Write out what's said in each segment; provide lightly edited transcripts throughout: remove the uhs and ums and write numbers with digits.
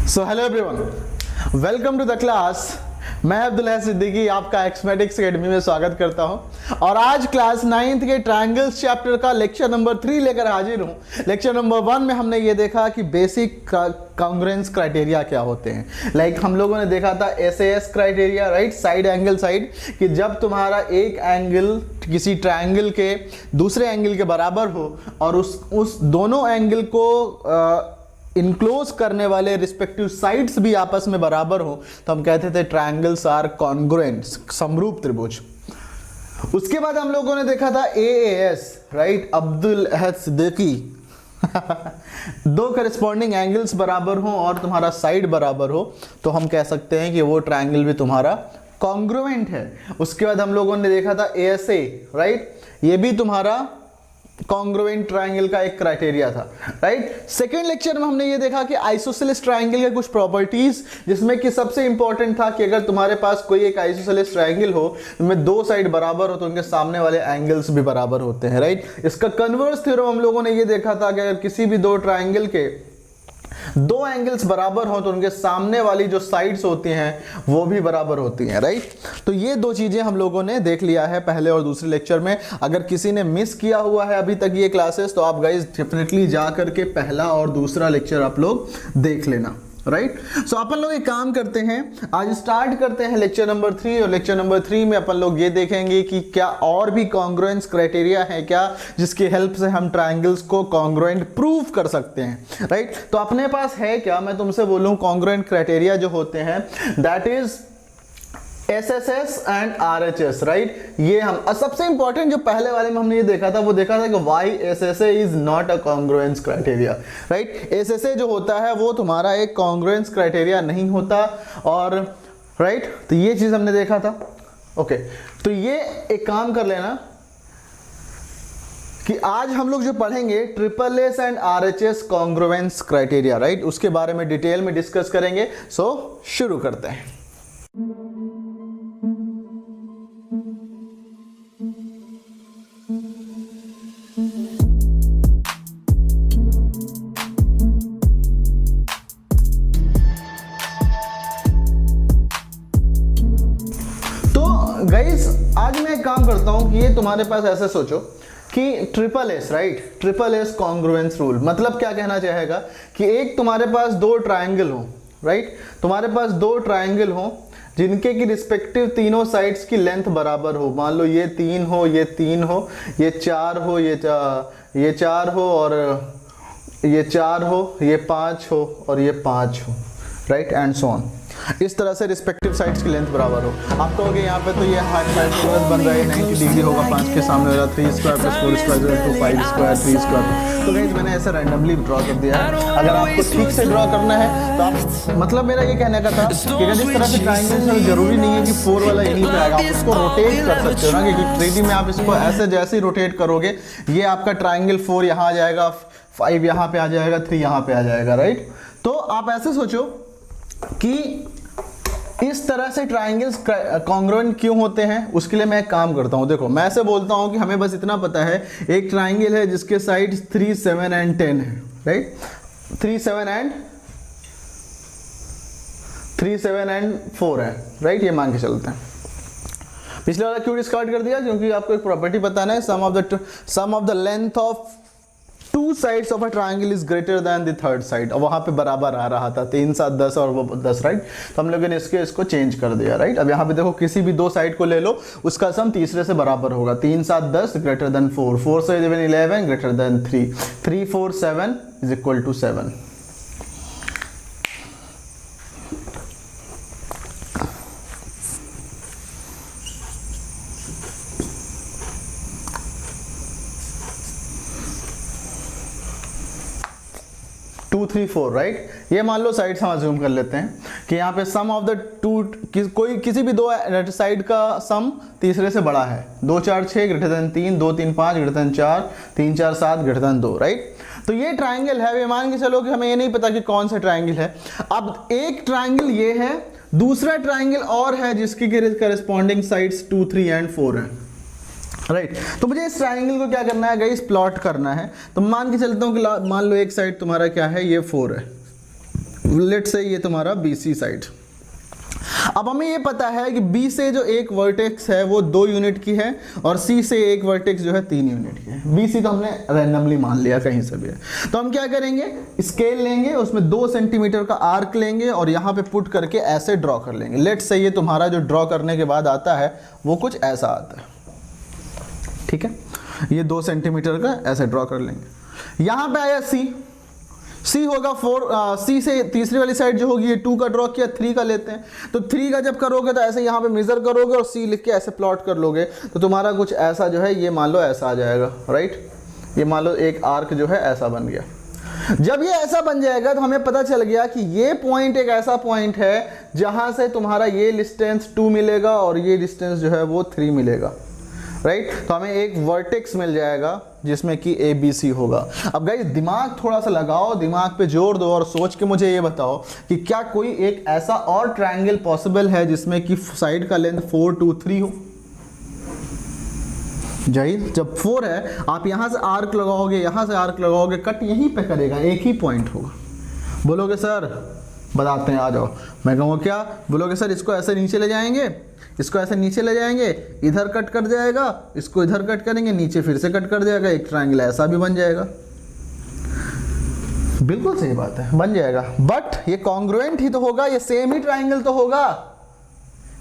So hello everyone, welcome to the class. मैं अब्दुल्लाह सिद्दीकी आपका एक्समेटिक्स academy में स्वागत करता हूं और आज क्लास 9th के ट्रायंगल्स चैप्टर का लेक्चर नंबर 3 लेकर हाजिर हूं। लेक्चर नंबर 1 में हमने ये देखा कि बेसिक कॉन्ग्रुएंस क्राइटेरिया क्या होते हैं। लाइक हम लोगों ने देखा था SAS criteria, right, side angle side, कि जब तुम्हारा एक एंगल किसी ट्रायंगल के दूसरे एंगल के बराबर हो और उस दोनों एंगल को इनक्लोज करने वाले रिस्पेक्टिव साइड्स भी आपस में बराबर हो तो हम कहते थे ट्रायंगल्स आर कॉन्ग्रुएंट, समरूप त्रिभुज। उसके बाद हम लोगों ने देखा था AAS, राइट, अब्दुल अहद सिद्दीकी दो करस्पॉन्डिंग एंगल्स बराबर हो और तुम्हारा साइड बराबर हो तो हम कह सकते हैं कि वो ट्रायंगल भी तुम्हारा कॉन्ग्रुएंट है। उसके बाद हम लोगों ने देखा था ASA, राइट, ये भी तुम्हारा कॉन्ग्रुएंट ट्रायंगल का एक क्राइटेरिया था, राइट। सेकेंड लेक्चर में हमने ये देखा कि आइसोसेलेस ट्रायंगल के कुछ प्रॉपर्टीज, जिसमें कि सबसे इंपॉर्टेंट था कि अगर तुम्हारे पास कोई एक आइसोसेलेस ट्रायंगल हो जिसमें दो साइड बराबर हो तो उनके सामने वाले एंगल्स भी बराबर होते हैं, राइट। इसका कन्वर्स थ्योरम हम लोगों ने ये देखा था कि अगर किसी भी दो ट्रायंगल के दो एंगल्स बराबर हो तो उनके सामने वाली जो साइड्स होती हैं वो भी बराबर होती हैं, राइट। तो ये दो चीजें हम लोगों ने देख लिया है पहले और दूसरे लेक्चर में। अगर किसी ने मिस किया हुआ है अभी तक ये क्लासेस तो आप गाइस डेफिनेटली जा करके पहला और दूसरा लेक्चर आप लोग देख लेना, राइट। सो अपन लोग एक काम करते हैं, आज स्टार्ट करते हैं लेक्चर नंबर 3 और लेक्चर नंबर 3 में अपन लोग ये देखेंगे कि क्या और भी कॉन्ग्रुएंस क्राइटेरिया है क्या जिसकी हेल्प से हम ट्रायंगल्स को कॉन्ग्रुएंट प्रूव कर सकते हैं, राइट। तो अपने पास है क्या, मैं तुमसे बोलूं कॉन्ग्रुएंट क्राइटेरिया जो होते हैं that is SSS and RHS, right. ये हम सबसे इंपॉर्टेंट जो पहले वाले में हमने ये देखा था वो देखा था कि why SSA is not a congruence criteria, right. SSA जो होता है वो तुम्हारा एक कॉन्ग्रुएंस क्राइटेरिया नहीं होता और राइट, तो ये चीज हमने देखा था। ओके, तो ये एक काम कर लेना कि आज हम लोग जो पढ़ेंगे SSS and RHS congruence criteria, right, उसके बारे में डिटेल में डिस्कस करेंगे। सो शुरू करते हैं। गाइस आज मैं एक काम करता हूं कि ये तुम्हारे पास ऐसे सोचो कि SSS, right, SSS congruence rule मतलब क्या कहना चाहेगा कि एक तुम्हारे पास दो ट्रायंगल हो, राइट, तुम्हारे पास दो ट्रायंगल हो जिनके की रिस्पेक्टिव तीनों साइड्स की लेंथ बराबर हो। मान लो ये 3 हो, ये 3 हो, ये 4 हो, ये 4 हो और ये 4 हो, ये 5 हो और ये 5 हो, राइट, एंड सो ऑन। इस तरह से रिस्पेक्टिव साइड्स की लेंथ बराबर हो। आप कहोगे यहाँ पे तो ये हाइपोटेनस बन रहा है 90 डिग्री होगा, 5 के सामने होगा 3 square plus 4 square to 5 square 3 square. तो गाइस मैंने ऐसे रैंडमली ड्रॉ कर दिया है। अगर आपको ठीक से ड्रॉ करना है तो आप, मतलब मेरा ये कहने का था कि अगर इस तरह से ट्रायंगल जरूरी नहीं है कि 4 वाला यहीं पे आएगा, आप इसको रोटेट कर सकते हो ना, क्योंकि 3D में आप इसको ऐसे जैसे ही रोटेट करोगे ये आपका ट्रायंगल 4 यहाँ आ जाएगा, 5 यहाँ पे आ जाएगा, 3 यहाँ पे आ जाएगा, राइट। तो आप ऐसे सोचो कि इस तरह से ट्रायंगल्स कॉन्ग्रुएंट क्यों होते हैं। उसके लिए मैं एक काम करता हूं, देखो मैं ऐसे बोलता हूं कि हमें बस इतना पता है एक ट्रायंगल है जिसके साइड्स 3, 7 एंड 10 है, राइट, 3, 7 एंड 4 है, राइट, ये मान के चलते हैं। पिछले वाला क्यों डिस्कार्ड कर दिया, क्योंकि आपको एक प्रॉपर्टी बताना है, sum of the length of two sides of a triangle is greater than the third side. और वहां पे बराबर आ रहा था 3, 7, 10 और वो 10, राइट। तो हम लोगों ने इसको चेंज कर दिया, राइट। अब यहाँ पे देखो किसी भी दो साइड को ले लो, उसका सम तीसरे से बराबर होगा। 3, 7, 10 ग्रेटर देन 4, 4 से 11 greater than 3, 3, 4, 7 is equal to 7। Two 3 4, right. ये मान लो साइड्स हम अज्यूम कर लेते हैं कि यहाँ पे सम ऑफ द टू, कोई किसी भी दो साइड का सम तीसरे से बड़ा है। 2, 4, 6 greater than 3, 2, 3, 5 greater than 4, 3, 4, 7 greater than 2, right. तो ये ट्रायंगल है, मान के चलो कि हमें ये नहीं पता कि कौन सा ट्रायंगल है। अब एक ट्रायंगल ये है, दूसरा ट्रायंगल और है जिसकी करस्पॉन्डिंग साइड्स 2, 3 एंड 4 है, राइट। तो मुझे इस ट्रायंगल को क्या करना है गाइस, प्लॉट करना है। तो मान के चलता हूँ कि मान लो एक साइड तुम्हारा क्या है, ये 4 है, लेट्स से ये तुम्हारा BC साइड। अब हमें ये पता है कि B से जो एक वर्टेक्स है वो 2 यूनिट की है और C से एक वर्टेक्स जो है 3 यूनिट की है। BC तो हमने रैंडमली मान लिया, कहीं से भी है। तो हम क्या करेंगे, स्केल लेंगे, उसमें 2 सेंटीमीटर का आर्क लेंगे और यहाँ पे पुट करके ऐसे ड्रॉ कर लेंगे। लेट्स से ये तुम्हारा जो ड्रॉ करने के बाद आता है वो कुछ ऐसा आता है, ठीक है। ये 2 सेंटीमीटर का ऐसे ड्रॉ कर लेंगे। यहाँ पे आया C होगा 4, C से तीसरी वाली साइड जो होगी ये 2 का ड्रॉ किया, 3 का लेते हैं। तो 3 का जब करोगे तो ऐसे यहाँ पे मेजर करोगे और C लिख के ऐसे प्लॉट कर लोगे, तो तुम्हारा कुछ ऐसा जो है ये मान लो ऐसा आ जाएगा, राइट। ये मान लो एक आर्क जो है ऐसा बन गया। जब ये ऐसा बन जाएगा तो हमें पता चल गया कि ये पॉइंट एक ऐसा पॉइंट है जहाँ से तुम्हारा ये डिस्टेंस 2 मिलेगा और ये डिस्टेंस जो है वो 3 मिलेगा, राइट। तो हमें एक वर्टेक्स मिल जाएगा जिसमें कि ABC होगा। अब गाइस दिमाग थोड़ा सा लगाओ, दिमाग पे जोर दो और सोच के मुझे ये बताओ कि क्या कोई एक ऐसा और ट्रायंगल पॉसिबल है जिसमें कि साइड का लेंथ 4, 2, 3 हो। जाहिर, जब 4 है आप यहां से आर्क लगाओगे, यहां से आर्क लगाओगे, कट यहीं पे करेगा, एक ही पॉइंट होगा। बोलोगे सर बताते हैं, आ जाओ। मैं कहूँगा क्या, बोलोगे सर इसको ऐसे नीचे ले जाएंगे, इसको ऐसे नीचे ले जाएंगे, इधर कट कर जाएगा, इसको इधर कट करेंगे, नीचे फिर से कट कर जाएगा, एक ट्रायंगल ऐसा भी बन जाएगा। बिल्कुल सही बात है, बन जाएगा। बट ये कॉन्ग्रुएंट ही तो होगा, ये सेम ही ट्रायंगल तो होगा,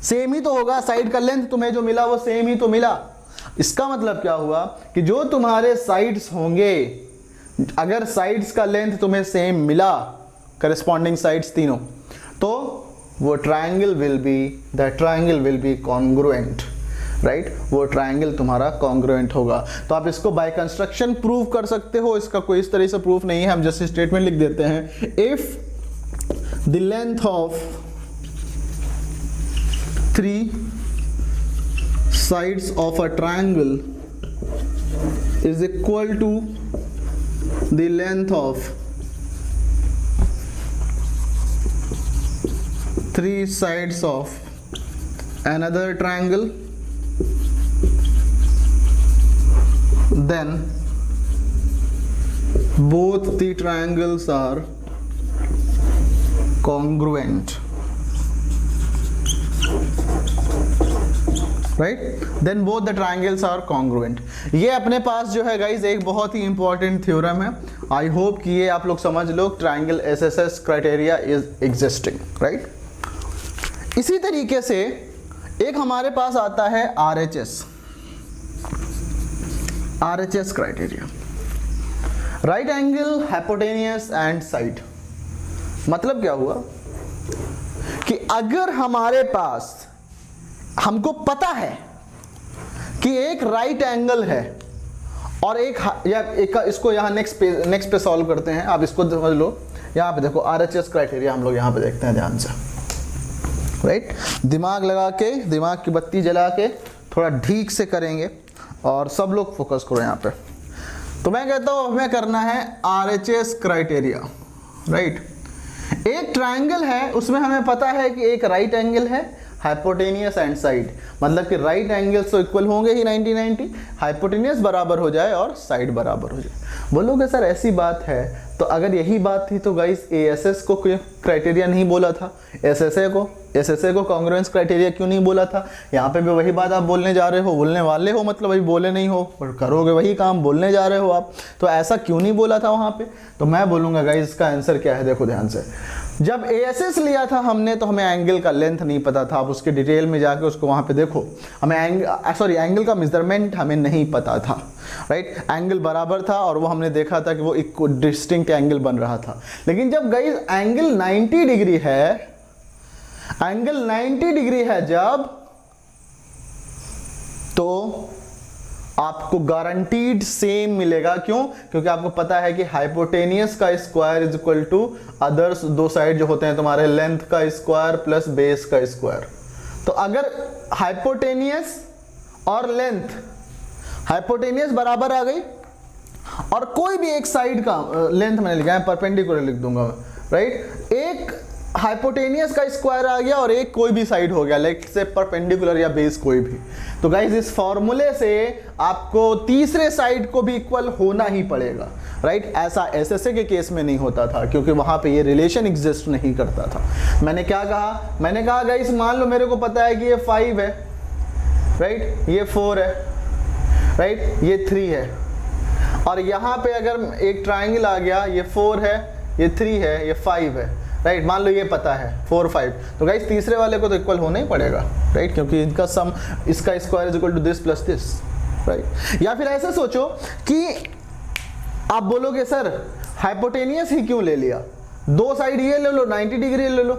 सेम ही तो होगा। साइड का लेंथ तुम्हें जो मिला वो सेम ही तो मिला। इसका मतलब क्या हुआ कि जो तुम्हारे साइड्स होंगे, अगर साइड्स का लेंथ तुम्हें सेम मिला, करस्पॉन्डिंग साइड्स तीनों, तो वो triangle will be congruent, right. वो ट्रायंगल तुम्हारा कॉन्ग्रुएंट होगा। तो आप इसको बाय कंस्ट्रक्शन प्रूव कर सकते हो, इसका कोई इस तरह से प्रूफ नहीं है, हम जस्ट स्टेटमेंट लिख देते हैं। If the length of 3 sides of a triangle is equal to the length of 3 sides of another triangle, then both the triangles are congruent, right. Then both the triangles are congruent. ये अपने पास जो है guys एक बहुत ही important theorem है। आई hope कि ये आप लोग समझ लो, triangle SSS criteria is existing, right. इसी तरीके से एक हमारे पास आता है RHS criteria, right angle, hypotenuse and side. मतलब क्या हुआ कि अगर हमारे पास, हमको पता है कि एक राइट एंगल है और एक इसको यहाँ नेक्स्ट पे सॉल्व करते हैं। आप इसको समझ लो, यहाँ पे देखो RHS क्राइटेरिया हम लोग यहाँ पे देखते हैं ध्यान से, राइट। दिमाग लगा के, दिमाग की बत्ती जला के थोड़ा ठीक से करेंगे और सब लोग फोकस करो यहाँ पे। तो मैं कहता हूँ हमें करना है RHS क्राइटेरिया, राइट। एक ट्रायंगल है, उसमें हमें पता है कि एक राइट एंगल है, हाइपोटेनियस एंड साइड, मतलब कि राइट एंगल्स तो इक्वल होंगे ही 90-90, हाइपोटेनियस बराबर हो जाए और साइड बराबर हो जाए। बोलोगे सर ऐसी बात है, तो अगर यही बात थी तो गाइस ASS को क्राइटेरिया नहीं बोला था, SSA को कॉन्ग्रुएंस क्राइटेरिया क्यों नहीं बोला था? यहाँ पे भी वही बात आप बोलने जा रहे हो, बोलने वाले हो, मतलब अभी बोले नहीं हो पर करोगे वही काम, बोलने जा रहे हो आप, तो ऐसा क्यों नहीं बोला था वहाँ पे? तो मैं बोलूँगा गाइस इसका आंसर क्या है, देखो ध्यान से। जब ASS लिया था हमने तो हमें एंगल का लेंथ नहीं पता था, आप उसके डिटेल में जाके उसको वहाँ पे देखो, हमें एंगल का मेजरमेंट हमें नहीं पता था, राइट। एंगल बराबर था और वो हमने देखा था कि वो एक डिस्टिंक्ट एंगल बन रहा था। लेकिन जब गाइस एंगल 90 डिग्री है, एंगल 90 डिग्री है जब, तो आपको गारंटीड सेम मिलेगा। क्यों? क्योंकि आपको पता है कि हाइपोटेनियस का square is equal to others दो साइड जो होते हैं तुम्हारे, लेंथ का स्क्वायर प्लस बेस का स्क्वायर। तो अगर हाइपोटेनियस और लेंथ, हाइपोटेनियस बराबर आ गई और कोई भी एक साइड का लेंथ मैंने लिखा है, परपेंडिकुलर लिख दूंगा मैं, राइट। एक हाइपोटेनियस का स्क्वायर आ गया और एक कोई भी साइड हो गया, लाइक से परपेंडिकुलर या बेस कोई भी। तो गाइज इस फॉर्मूले से आपको तीसरे साइड को भी इक्वल होना ही पड़ेगा, राइट। ऐसा एसएसए के केस में नहीं होता था क्योंकि वहां पे ये रिलेशन एग्जिस्ट नहीं करता था। मैंने क्या कहा, मैंने कहा गाइज मान लो मेरे को पता है कि ये 5 है, राइट, ये 4 है, राइट, ये 3 है, और यहाँ पे अगर एक ट्राइंगल आ गया, ये 4 है, ये 3 है, ये 5 है, राइट। मान लो ये पता है 4 5, तो गाइस तीसरे वाले को तो इक्वल होना ही पड़ेगा, राइट, क्योंकि इनका सम, इसका square is equal to this plus this, right. या फिर ऐसे सोचो कि आप बोलोगे सर हाइपोटेनियस ही क्यों ले लिया, दो साइड ये ले लो, 90 डिग्री ले लो,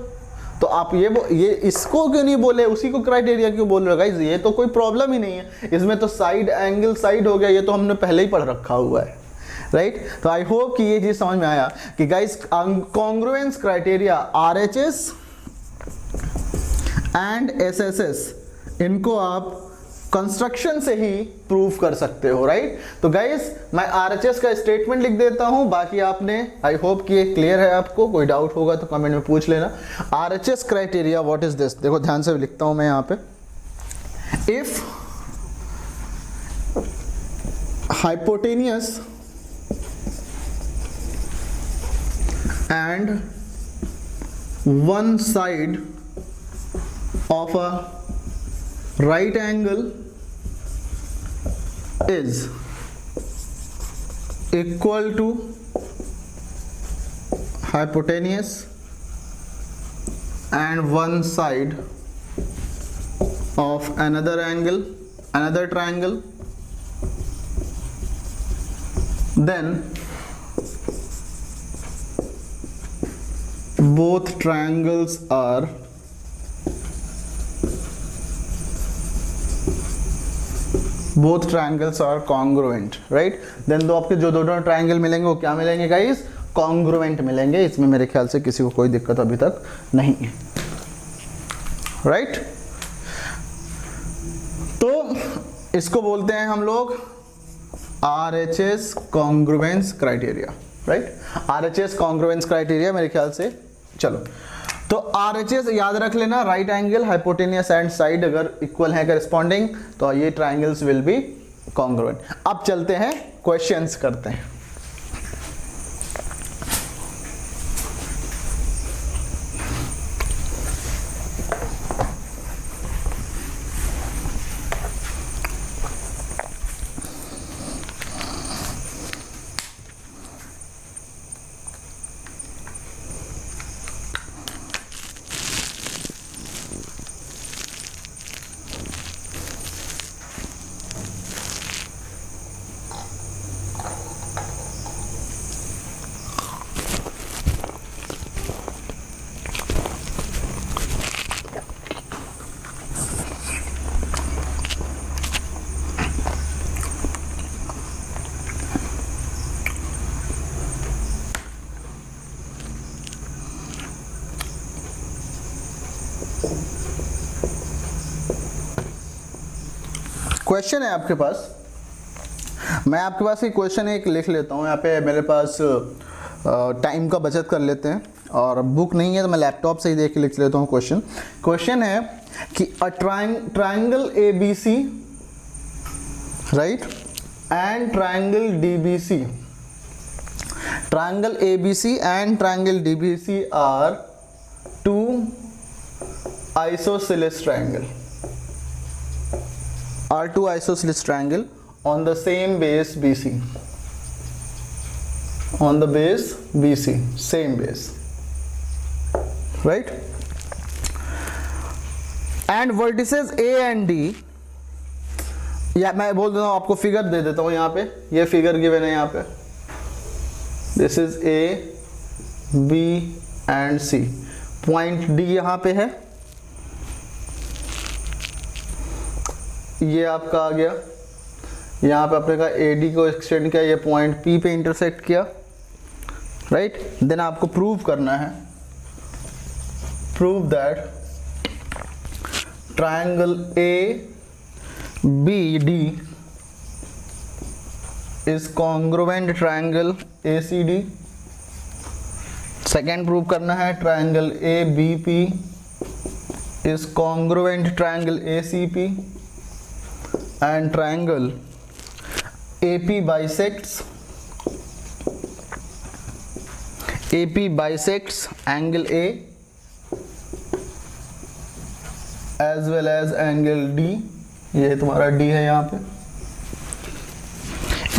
तो आप ये इसको क्यों नहीं बोले, उसी को क्राइटेरिया क्यों बोल रहे हो गाइस, ये तो कोई प्रॉब्लम ही नहीं है, इसमें तो साइड एंगल साइड हो गया, ये तो हमने पहले ही पढ़ रखा हुआ है, राइट। तो आई होप कि ये चीज समझ में आया कि guys congruence criteria RHS and SSS, इनको आप कंस्ट्रक्शन से ही प्रूव कर सकते हो, राइट। तो गाइस मैं आरएचएस का स्टेटमेंट लिख देता हूं, बाकी आपने, आई होप कि ये क्लियर है आपको, कोई डाउट होगा तो कमेंट में पूछ लेना। RHS criteria what is this, देखो ध्यान से लिखता हूं मैं यहां पे, if hypotenuse and one side of a right angle is equal to hypotenuse and one side of another triangle, then both triangles are congruent, right। Then दो आपके जो दोनों ट्रायंगल मिलेंगे वो क्या मिलेंगे गाइस, कॉन्ग्रुएंट मिलेंगे। इसमें मेरे ख्याल से किसी को कोई दिक्कत अभी तक नहीं है, राइट। तो इसको बोलते हैं हम लोग RHS congruence criteria, right. RHS congruence criteria मेरे ख्याल से, चलो तो आरएचएस याद रख लेना, right angle hypotenuse and side अगर इक्वल है करस्पॉन्डिंग तो ये ट्रायंगल्स विल बी कॉन्ग्रुएंट। अब चलते हैं क्वेश्चंस करते हैं। क्वेश्चन है आपके पास, मैं आपके पास एक क्वेश्चन एक लिख लेता हूँ यहाँ पे, मेरे पास टाइम का बचत कर लेते हैं, और बुक नहीं है तो मैं लैपटॉप से ही देख के लिख लेता हूँ। क्वेश्चन है कि a triangle A B C, right, and triangle D B C, triangle A B C and triangle D B C are two isosceles triangle on the same base BC, on the base BC, same base, right, and vertices A and D, या मैं बोल देता हूँ आपको, figure दे देता हूँ यहाँ पे, ये फिगर गिवन है यहाँ पे, this is A B and C, point D यहाँ पे है, ये आपका आ गया, यहाँ पे अपने का AD को एक्सटेंड किया, ये पॉइंट P पे इंटरसेक्ट किया, राइट। देन आपको प्रूव करना है, prove that triangle ABD is congruent triangle ACD, second prove करना है triangle A B P is congruent triangle A C P and triangle A P bisects angle A as well as angle D, ये तुम्हारा D है यहाँ पे।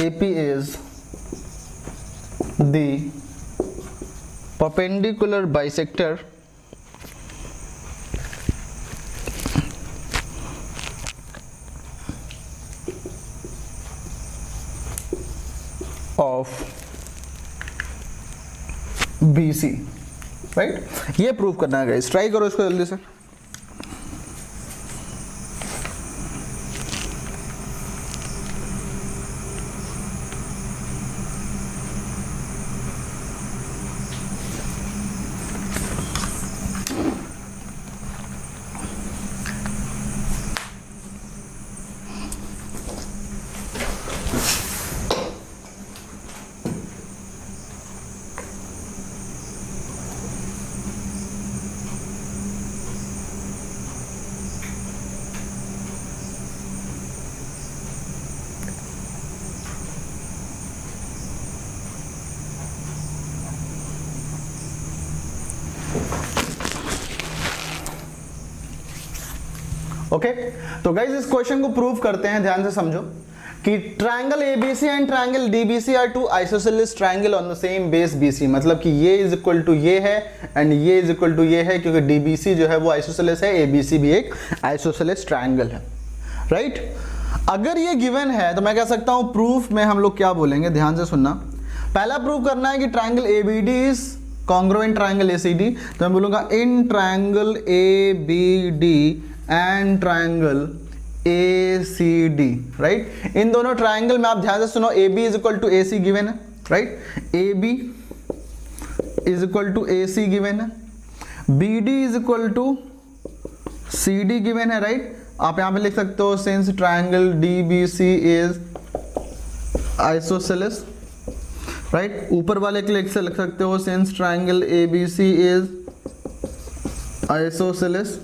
AP is the perpendicular bisector of BC, right. ये prove करना है guys, try करो इसको जल्दी से। ओके तो गाइज इस क्वेश्चन को प्रूव करते हैं, ध्यान से समझो कि triangle ABC and triangle DBC are two isosceles triangle on the same base BC. मतलब कि ये इज इक्वल टू ये है एंड ये इज इक्वल टू ये है, क्योंकि डीबीसी जो है वो आइसोसेलेस है, एबीसी भी एक आइसोसेलेस ट्रायंगल है, राइट। अगर ये गिवन है तो मैं कह सकता हूं प्रूफ में हम लोग क्या बोलेंगे, ध्यान से सुनना। पहला प्रूफ करना है कि triangle ABD is congruent triangle ACD, तो मैं बोलूंगा in triangle ABD and triangle ACD, right. इन दोनों ट्रायंगल में आप ध्यान से सुनो, AB is equal to AC given है, right. AB is equal to AC given है, BD is equal to CD given है, राइट। आप यहां पे लिख सकते हो since triangle DBC is isosceles, right. ऊपर वाले के लिए लिख सकते हो since triangle ABC is isosceles,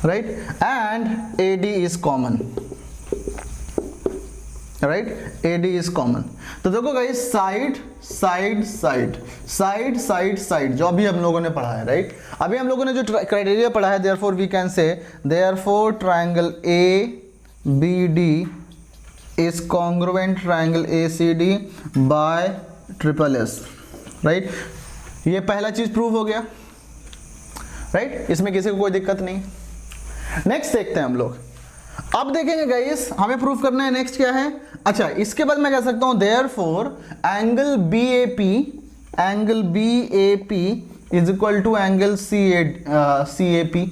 right, and AD is common, right, AD is common। तो देखो guys side side side side side side जो अभी हम लोगों ने पढ़ा है, राइट। अभी हम लोगों ने जो क्राइटेरिया पढ़ा है, therefore we can say therefore triangle ABD is congruent triangle ACD by SSS, right. ये पहला चीज प्रूव हो गया, राइट। इसमें किसी को कोई दिक्कत नहीं। नेक्स्ट देखते हैं हम लोग। अब देखेंगे गाइस हमें प्रूफ करना है नेक्स्ट क्या है। अच्छा, इसके बाद मैं कह सकता हूं therefore angle BAP is equal to angle CAP।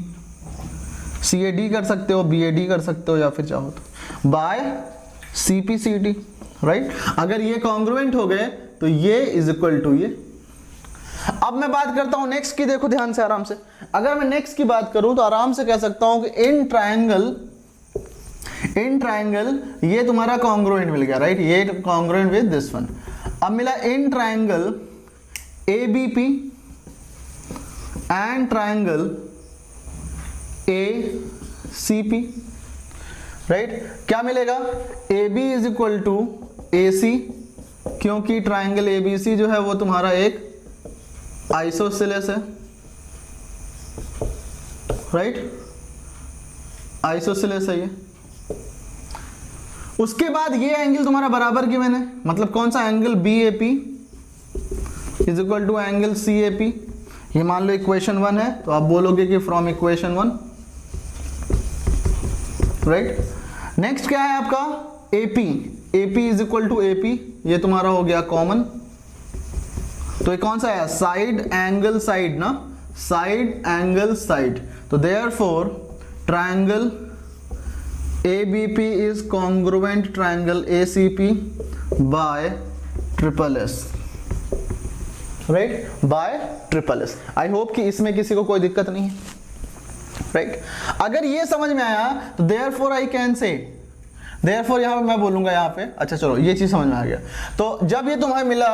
CAD कर सकते हो, BAD कर सकते हो, या फिर चाहो तो बाय CPCD, राइट। अगर ये कॉन्ग्रुएंट हो गए तो ये इज इक्वल टू ये। अब मैं बात करता हूं नेक्स्ट की, देखो ध्यान से आराम से। अगर मैं नेक्स्ट की बात करूं तो आराम से कह सकता हूं कि इन ट्रायंगल ये तुम्हारा कॉन्ग्रुएंट मिल गया, राइट। ये कॉन्ग्रुएंट विद दिस वन। अब मिला in triangle ABP and triangle ACP, right. क्या मिलेगा, AB is equal to AC, क्योंकि ट्रायंगल ABC जो है वो तुम्हारा एक आइसोसेलेस है, राइट, आइसोसेलेस है ये। उसके बाद ये एंगल तुम्हारा बराबर गिवन है, मतलब कौन सा angle BAP is equal to angle CAP। ये मान लो इक्वेशन 1 है, तो आप बोलोगे कि फ्रॉम इक्वेशन 1, राइट। नेक्स्ट क्या है आपका AP is equal to AP, ये तुम्हारा हो गया कॉमन। तो ये कौन सा है, साइड एंगल साइड ना, साइड एंगल साइड। तो therefore triangle ABP is congruent triangle ACP by SSS, right, by SSS। I hope कि इसमें किसी को कोई दिक्कत नहीं है, राइट। अगर ये समझ में आया तो therefore I can say, therefore यहां पे मैं बोलूंगा यहां पे, अच्छा चलो ये चीज समझ में आ गया। तो जब ये तुम्हें मिला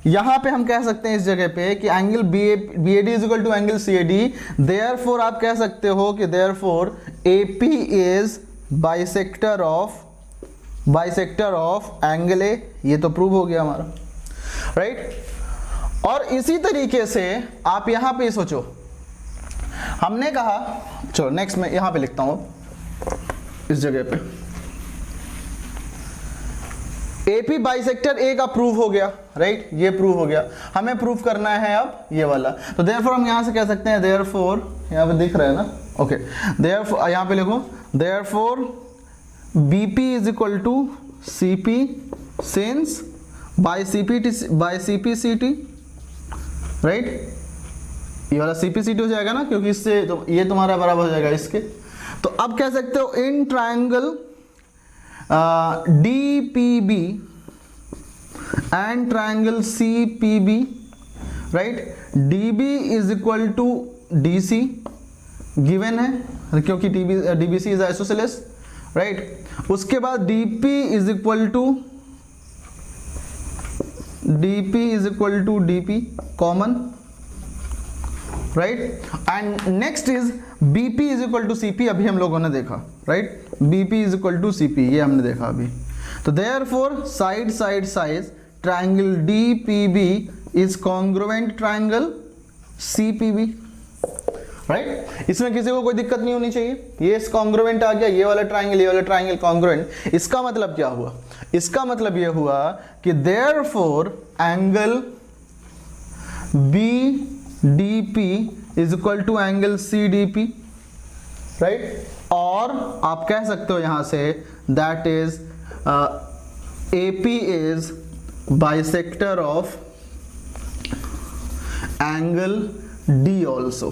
यहां पे हम कह सकते हैं इस जगह पे कि angle B A D is equal to angle C A D, therefore आप कह सकते हो कि therefore A P is bisector of angle A. ये तो प्रूव हो गया हमारा, राइट। और इसी तरीके से आप यहां पे सोचो, हमने कहा, चलो नेक्स्ट मैं यहां पे लिखता हूं इस जगह पे, एपी बाइसेक्टर ए का प्रूव हो गया, राइट, ये प्रूव हो गया। हमें प्रूव करना है अब ये वाला, तो देयरफॉर हम यहां से कह सकते हैं, देयरफॉर यहां पे दिख रहा है ना, ओके, देयरफॉर यहां पे लिखो, therefore BP is equal to CP since by CPCT, right, ये वाला सीपीसीटी हो जाएगा ना, क्योंकि इससे तो ये तुम्हारा बराबर हो जाएगा इसके। तो अब कह सकते हो in triangle DPB and triangle CPB, right, DB is equal to DC given है क्योंकि DBC is isosceles, right। उसके बाद DP is equal to DP common, right, and next is BP is equal to CP, अभी हम लोगों ने देखा, right, BP is equal to CP, ये हमने देखा अभी। तो therefore side triangle DPB is congruent triangle CPB, right. इसमें किसी को कोई दिक्कत नहीं होनी चाहिए, ये कॉन्ग्रुएंट आ गया, ये वाला ट्रायंगल कॉन्ग्रुएंट। इसका मतलब क्या हुआ? इसका मतलब ये हुआ कि therefore angle BDP is equal to angle CDP, right. और आप कह सकते हो यहां से that is AP is bisector of angle D also,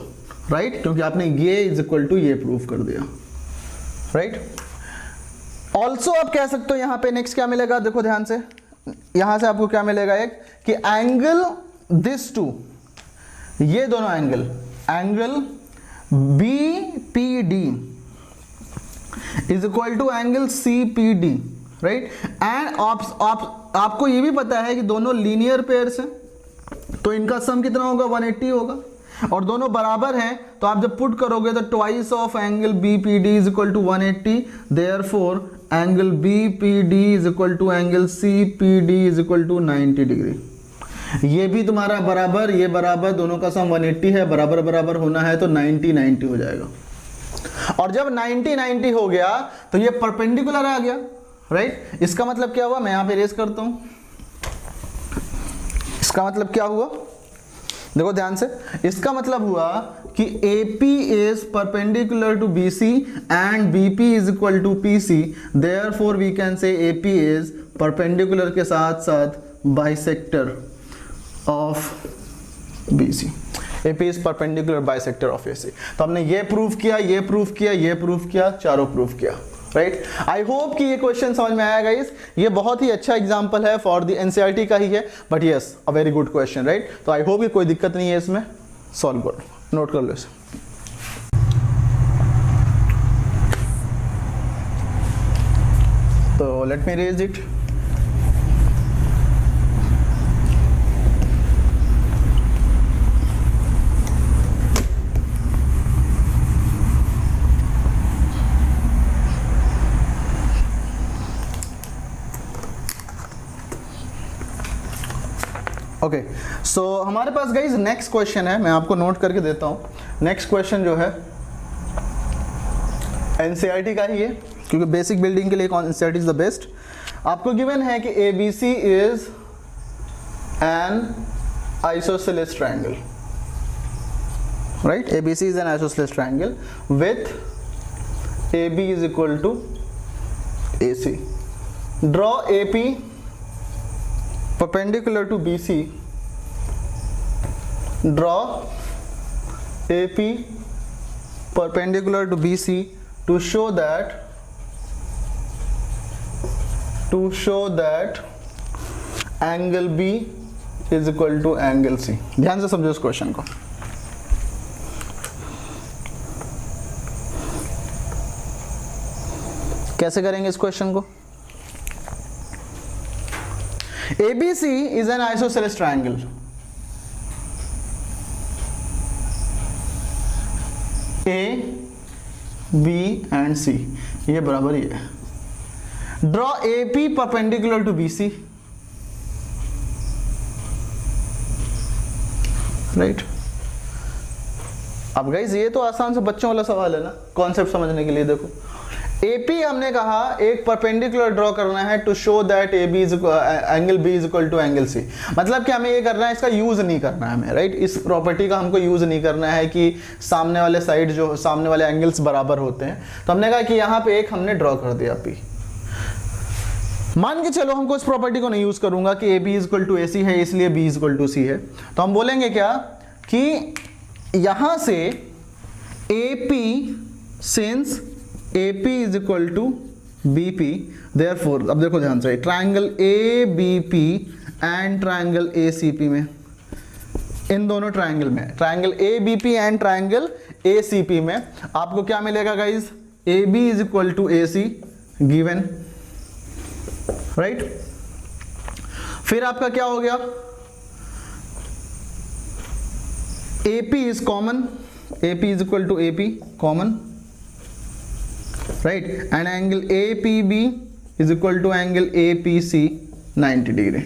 right, क्योंकि आपने ये इज इक्वल टू ये प्रूव कर दिया, राइट। ऑल्सो आप कह सकते हो यहां पे नेक्स्ट क्या मिलेगा, देखो ध्यान से, यहां से आपको क्या मिलेगा, एक कि एंगल दिस टू, ये दोनों angle BPD is equal to angle CPD, right. And आपको ये भी पता है कि दोनों लीनियर पेयर्स हैं, तो इनका सम कितना होगा, 180 होगा, और दोनों बराबर हैं, तो आप जब पुट करोगे तो twice of angle BPD is equal to 180, therefore angle BPD is equal to angle CPD is equal to 90 degree. ये भी तुम्हारा बराबर, ये बराबर, दोनों का सम 180 है, बराबर बराबर होना है तो 90 हो जाएगा। और जब 90 हो गया तो ये परपेंडिकुलर आ गया, राइट। इसका मतलब क्या हुआ, मैं यहां पे रेस करता हूं, इसका मतलब क्या हुआ, देखो ध्यान से, इसका मतलब हुआ कि AP is perpendicular to BC and BP is equal to PC, therefore we can say AP is perpendicular के साथ साथ bisector of BC, AP is perpendicular bisector of AC। तो हमने ये प्रूफ किया, ये प्रूफ किया, ये प्रूफ किया, चारों प्रूफ किया, राइट। आई होप कि ये क्वेश्चन समझ में आया गाइस। ये बहुत ही अच्छा एग्जांपल है, फॉर द NCERT का ही है, but yes a very good question, right. तो आई होप कि कोई दिक्कत नहीं है इसमें, सॉल्व करो, नोट कर लो इसे। तो let me erase it. Okay, so हमारे पास गाइज नेक्स्ट क्वेश्चन है, मैं आपको नोट करके देता हूं। नेक्स्ट क्वेश्चन जो है NCERT का ही है, क्योंकि बेसिक बिल्डिंग के लिए NCERT इज द बेस्ट। आपको गिवन है कि ABC is an isosceles triangle, right, ABC is an isosceles triangle with AB is equal to AC। Draw AP perpendicular to BC, draw AP perpendicular to BC to show that angle B is equal to angle C। ध्यान से समझो इस question को। कैसे करेंगे इस question को? ABC is an isosceles triangle. A, B and C ये बराबर ही है. Draw AP perpendicular to BC. Right? अब गाइस ये तो आसान से बच्चों वाला सवाल है ना, कॉन्सेप्ट समझने के लिए. देखो AP हमने कहा एक परपेंडिकुलर ड्रॉ करना है to show that AB is angle B is equal to angle C. मतलब कि हमें ये करना है, इसका यूज नहीं करना है हमें, राइट. इस प्रॉपर्टी का हमको यूज नहीं करना है कि सामने वाले साइड जो सामने वाले एंगल्स बराबर होते हैं. तो हमने कहा कि यहाँ पे एक हमने ड्रॉ कर दिया P. मान के चलो हमको इस प्रॉपर्टी को नहीं यूज करूंगा कि AB is equal to AC है इसलिए B is equal to C है. तो हम बोलेंगे क्या कि यहां से AP since AP is equal to BP, therefore अब देखो ध्यान से, triangle ABP and triangle ACP में, इन दोनों ट्राइंगल में, triangle ABP and triangle ACP में आपको क्या मिलेगा guys? AB is equal to AC given, right. फिर आपका क्या हो गया? AP is common, AP is equal to AP common, right, and angle APB is equal to angle APC 90 degree,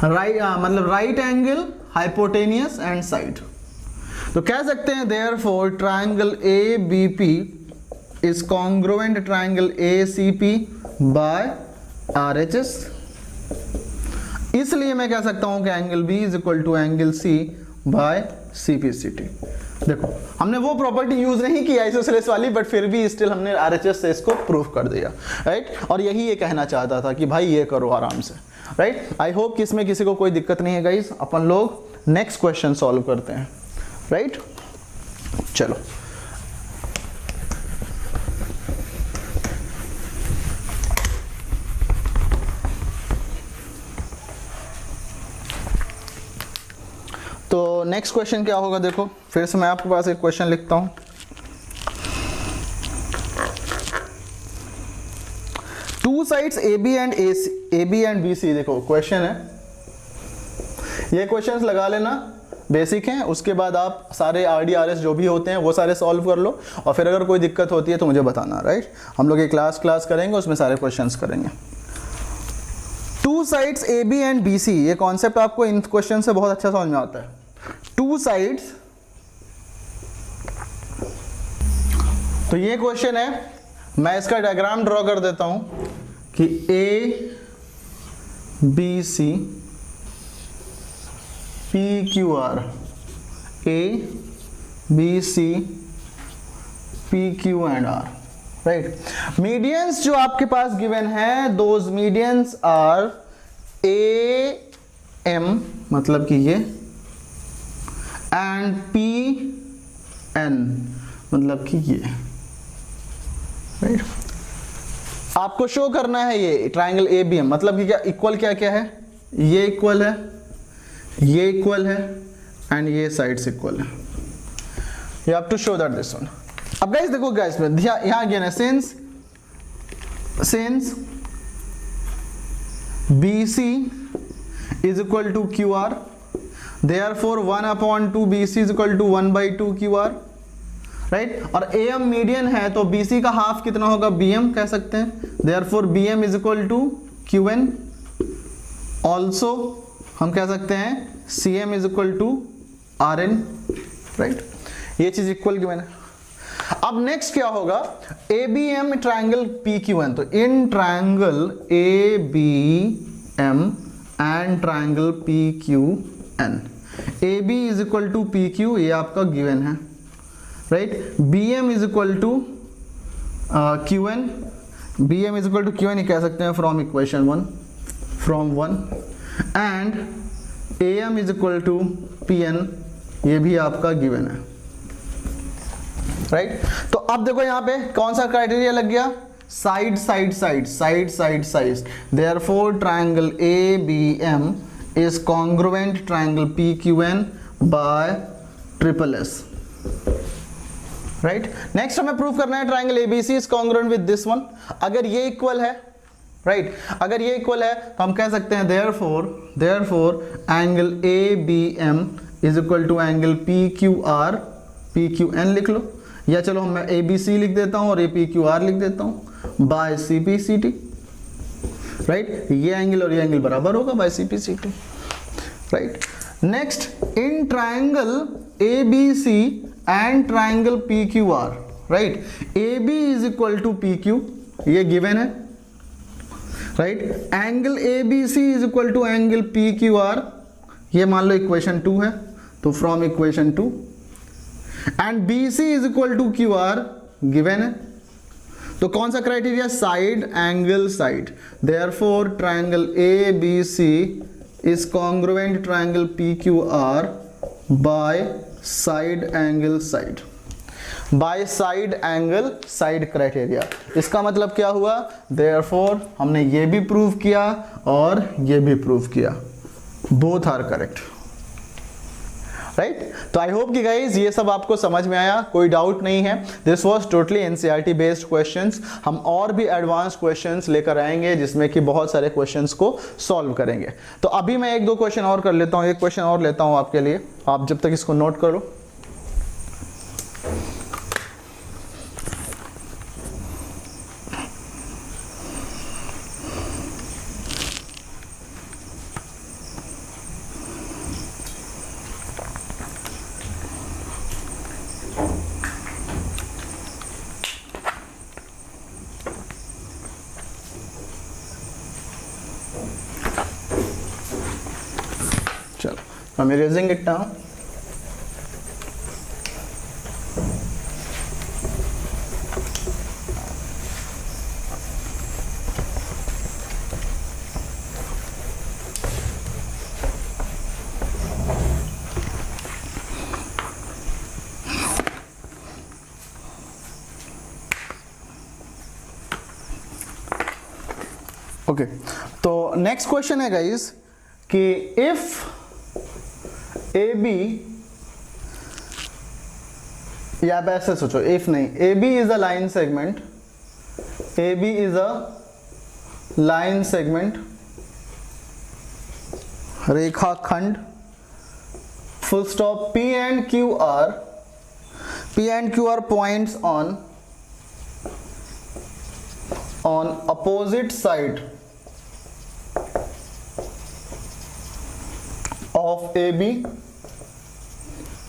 right. मतलब right angle, hypotenuse and side. तो कह सकते हैं therefore triangle ABP is congruent triangle ACP by RHS. इसलिए मैं कह सकता हूं कि angle B is equal to angle C by CPCT. देखो हमने वो प्रॉपर्टी यूज नहीं की आइसोसेलेस वाली, बट फिर भी स्टिल हमने आरएचएस से इसको प्रूफ कर दिया, राइट. और यही ये कहना चाहता था कि भाई ये करो आराम से, राइट. आई होप कि इसमें किसी को कोई दिक्कत नहीं है गाइस. अपन लोग नेक्स्ट क्वेश्चन सॉल्व करते हैं, राइट. चलो तो नेक्स्ट क्वेश्चन क्या होगा? देखो फिर से मैं आपके पास एक क्वेश्चन लिखता हूं. Two sides AB and BC. देखो क्वेश्चन है, ये क्वेश्चंस लगा लेना, बेसिक हैं. उसके बाद आप सारे RDRS जो भी होते हैं वो सारे सॉल्व कर लो, और फिर अगर कोई दिक्कत होती है तो मुझे बताना, राइट. हम लोग ये क्लास करेंगे, उसमें सारे क्वेश्चंस करेंगे. Two sides AB and BC, ये कॉन्सेप्ट आपको इन क्वेश्चन से बहुत अच्छा समझ में आता है. टू साइड्स, तो ये क्वेश्चन है, मैं इसका डायग्राम ड्रॉ कर देता हूं कि ABC PQR, ABC PQ and R, right. Medians जो आपके पास गिवन है, दोज मीडियंस आर AM मतलब कि ये, एंड PN मतलब कि ये, राइट. आपको शो करना है ये ट्राइंगल ABM, मतलब कि क्या इक्वल, क्या क्या है, ये इक्वल है, ये इक्वल है एंड ये साइड्स इक्वल है. You have to show that this one. अब गाइस देखो गाइस, में यहां अगेन है, since BC is equal to QR, therefore 1/2 BC is equal to 1/2 QR, right. और AM मीडियन है तो BC का हाफ कितना होगा? BM कह सकते हैं, therefore BM is equal to QN. Also हम कह सकते हैं CM is equal to RN, right. ये चीज इक्वल की मैंने. अब नेक्स्ट क्या होगा? ABM triangle PQN. तो in triangle ABM and triangle PQN, AB is equal to PQ, ये आपका गिवन है, right. BM is equal to QN, BM is equal to QN ये कह सकते हैं from equation 1, from 1, and AM is equal to PN, ये भी आपका गिवन है, राइट. तो अब देखो यहाँ पे कौन सा क्राइटेरिया लग गया? Side side side side side side. Therefore triangle ABM is congruent triangle PQN by SSS, right. Next हमें प्रूव करना है triangle ABC is congruent with this one. अगर ये इक्वल है, राइट। अगर ये इक्वल है तो हम कह सकते हैं therefore angle A B M is equal to angle P Q R P Q N लिख लो, या चलो मैं ए बी सी लिख देता हूँ और ए पी क्यू आर लिख देता हूँ by C P C T, right. ये एंगल और ये एंगल बराबर होगा by C P C T, right. Next, in triangle A B C and triangle P Q R, right, A B is equal to P Q, ये given है, right. Angle A B C is equal to angle P Q R, ये मान लो equation 2 है, तो from equation 2 and B C is equal to Q R given है, तो कौन सा criteria, side angle side, therefore triangle A B C is congruent triangle P Q R by side angle side, by side angle side criteria. इसका मतलब क्या हुआ, therefore हमने ये भी प्रूव किया और ये भी प्रूव किया, बोथ आर करेक्ट, राइट। तो आई होप कि गाइज ये सब आपको समझ में आया, कोई डाउट नहीं है। This was totally NCERT based questions. हम और भी एडवांस क्वेश्चंस लेकर आएंगे जिसमें कि बहुत सारे क्वेश्चंस को सॉल्व करेंगे। तो अभी मैं एक दो क्वेश्चन और कर लेता हूं, एक क्वेश्चन और लेता हूं आपके लिए, आप जब तक इसको नोट करो। I'm erasing it now. Okay, तो नेक्स्ट क्वेश्चन है गाइस कि इफ AB, या आप ऐसे सोचो, इफ नहीं, AB is a line segment, AB is a line segment, रेखाखंड, full stop, P and Q are points on opposite side of AB,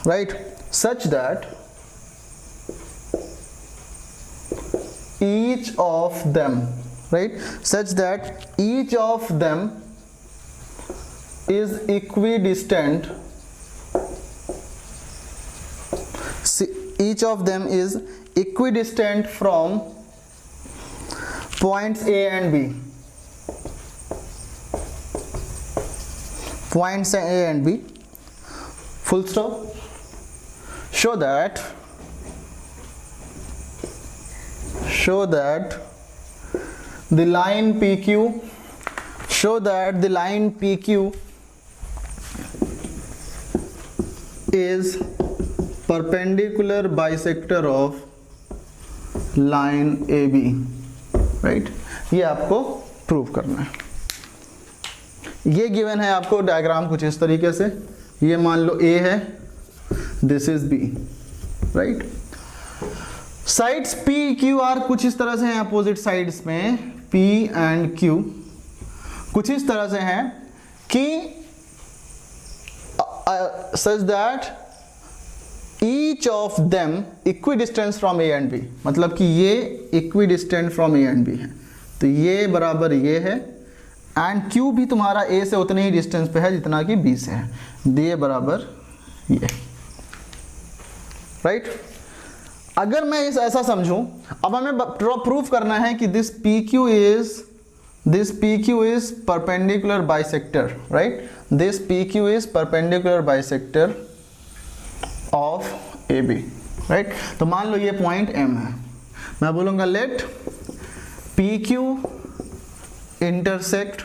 right, such that each of them, right, such that each of them is equidistant, each of them is equidistant from points A and B, points A and B, full stop, show that the line PQ, show that the line PQ is perpendicular bisector of line AB, right, ये आपको prove करना है। ये given है आपको diagram कुछ इस तरीके से, ये मान लो A है, this is B, right. Sides P Q R कुछ इस तरह से हैं, अपोजिट साइड्स में P एंड Q कुछ इस तरह से हैं कि such that each of them equidistant from A and B, मतलब कि ये equidistant from A and B है, तो ये बराबर ये है, एंड Q भी तुम्हारा A से उतने ही डिस्टेंस पे है जितना कि B से है, ये बराबर ये, राइट। अगर मैं इस ऐसा समझूं, अब हमें प्रूव करना है कि this PQ is perpendicular bisector, right, this PQ is perpendicular bisector of AB, right। तो मान लो ये पॉइंट M है, मैं बोलूंगा let PQ intersect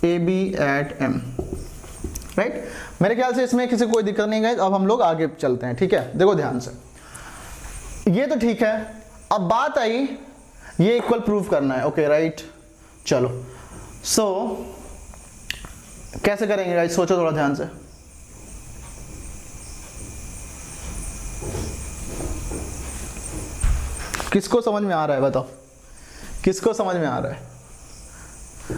AB at M, right. मेरे ख्याल से इसमें किसी कोई दिक्कत नहीं है। अब हम लोग आगे चलते हैं, ठीक है, देखो ध्यान से, ये तो ठीक है। अब बात आई ये इक्वल प्रूव करना है, ओके राइट। चलो सो कैसे करेंगे गाइस, सोचो थोड़ा ध्यान से। किसको समझ में आ रहा है बताओ, किसको समझ में आ रहा है?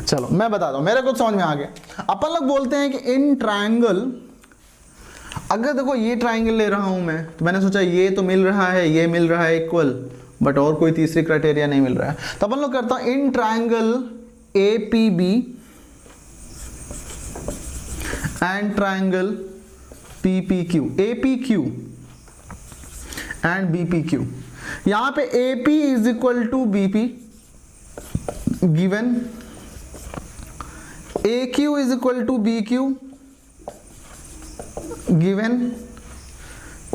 चलो मैं बताता हूं, मेरे को समझ में आ गया। अपन लोग बोलते हैं कि इन ट्रायंगल, अगर देखो ये ट्रायंगल ले रहा हूं मैं, तो मैंने सोचा ये तो मिल रहा है, ये मिल रहा है इक्वल, बट और कोई तीसरी क्राइटेरिया नहीं मिल रहा है, तो अपन लोग करता हूं in triangle APB and triangle PPQ, APQ and BPQ। यहां पे AP is equal to BP given, AQ is equal to BQ given,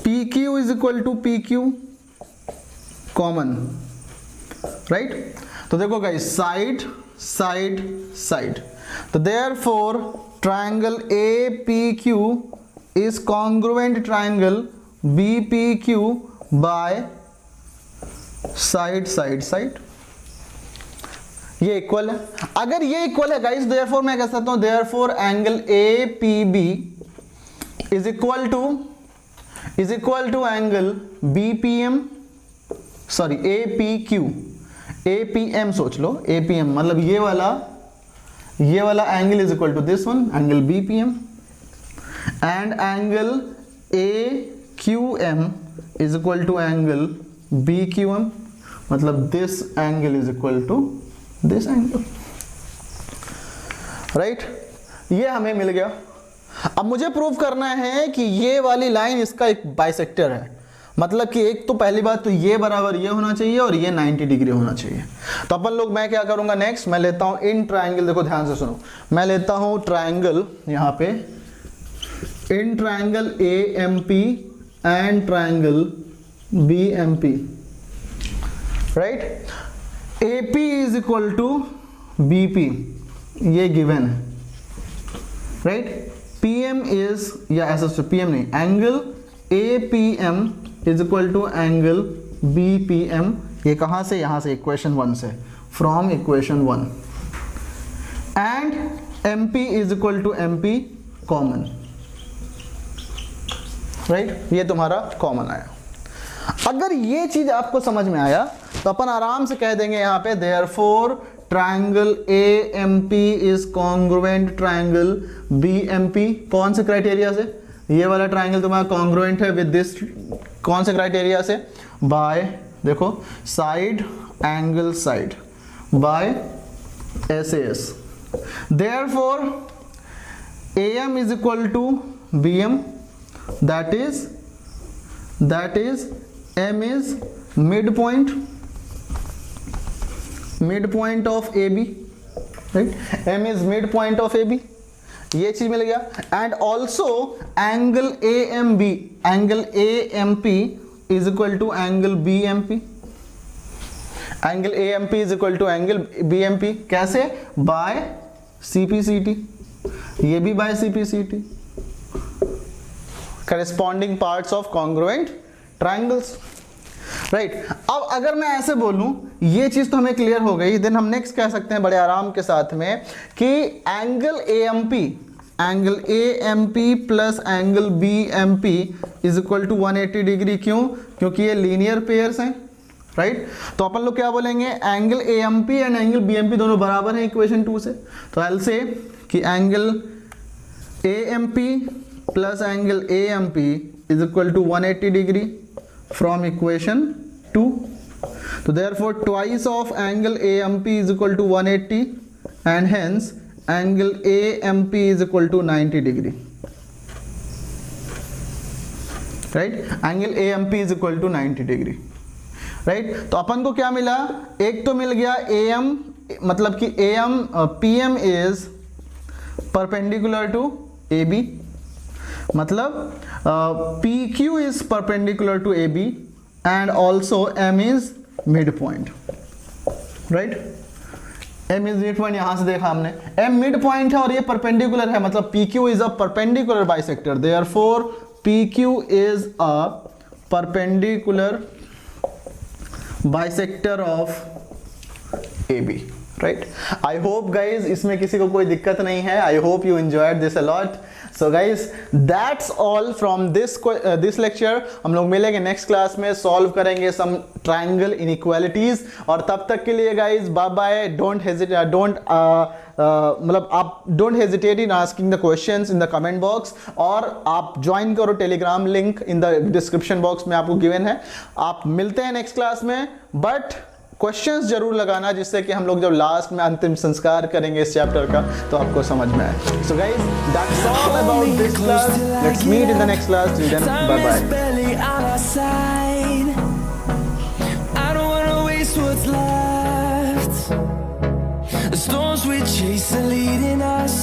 PQ is equal to PQ common, right. तो देखो गाइस, साइड साइड साइड, तो therefore triangle APQ is congruent triangle BPQ by side side side. ये equal है, अगर ये equal है guys, therefore मैं कह सकता हूं therefore angle APB is equal to angle BPM, sorry APQ, APM सोच लो, APM मतलब ये वाला angle is equal to this one, angle BPM, and angle AQM is equal to angle BQM, मतलब this angle is equal to this angle, right. ये हमें मिल गया। अब मुझे प्रूव करना है कि ये वाली लाइन इसका एक बाइसेक्टर है, मतलब कि एक तो पहली बात तो ये बराबर ये होना चाहिए और ये 90 डिग्री होना चाहिए। तो अपन लोग, मैं क्या करूंगा नेक्स्ट, मैं लेता हूं इन ट्रायंगल, देखो ध्यान से सुनो, मैं लेता हूं ट्रायंगल यहां पे in triangle AMP and triangle BMP, right. AP is equal to BP, ये गिवन है, राइट। PM इज, या ऐसा PM नहीं, angle APM is equal to angle BPM, ये कहां से, यहां से इक्वेशन 1 से, from equation 1, and MP is equal to MP common, right. ये तुम्हारा कॉमन आया। अगर ये चीज आपको समझ में आया तो अपन आराम से कह देंगे यहां पे therefore triangle AMP is congruent triangle BMP, कौन से क्राइटेरिया से, ये वाला ट्रायंगल तुम्हारा कॉन्ग्रुएंट है विद दिस, कौन से क्राइटेरिया से, बाय देखो side angle side by SAS, therefore AM is equal to BM, that is M is midpoint of AB, right? M is midpoint of AB, ये चीज मिल गया। And also angle AMP is equal to angle BMP, angle AMP is equal to angle BMP, कैसे, by CPCT, ये भी by CPCT, corresponding parts of congruent triangles, right. अब अगर मैं ऐसे बोलूं, ये चीज तो हमें क्लियर हो गई, देन हम नेक्स्ट कह सकते हैं बड़े आराम के साथ में कि angle AMP plus angle BMP is equal to 180 degree, क्यों, क्योंकि ये लीनियर पेयर्स हैं, राइट। तो अपन लोग क्या बोलेंगे, angle AMP and angle BMP दोनों बराबर हैं इक्वेशन 2 से, तो आई विल से कि angle AMP plus angle AMP is equal to 180 degree from equation 2, so therefore twice of angle AMP is equal to 180 and hence angle AMP is equal to 90 degree, right, angle AMP is equal to 90 degree, right। तो अपन को क्या मिला, एक तो मिल गया AM, मतलब कि PM is perpendicular to AB, मतलब PQ is perpendicular to AB and also M is midpoint, right। M is midpoint, यहां से देखा हमने, M midpoint है और ये perpendicular है, मतलब PQ is a perpendicular bisector, therefore PQ is a perpendicular bisector of AB, right. I hope guys इसमें किसी को कोई दिक्कत नहीं है। I hope you enjoyed this a lot. So guys that's all from this lecture. हम लोग मिलेंगे नेक्स्ट क्लास में, सॉल्व करेंगे सम ट्रायंगल इनइक्वालिटीज। और तब तक के लिए guys bye bye. Don't hesitate, मतलब आप don't hesitate in asking the questions in the comment box. और आप ज्वाइन करो Telegram, link in the description box में आपको गिवन है। आप मिलते हैं नेक्स्ट क्लास में, बट क्वेश्चंस जरूर लगाना, जिससे कि हम लोग जब लास्ट में अंतिम संस्कार करेंगे इस चैप्टर का तो आपको समझ में आए। So guys that's all about this class. Let's meet in the next class. Till then bye bye. The storms we chase are leading us.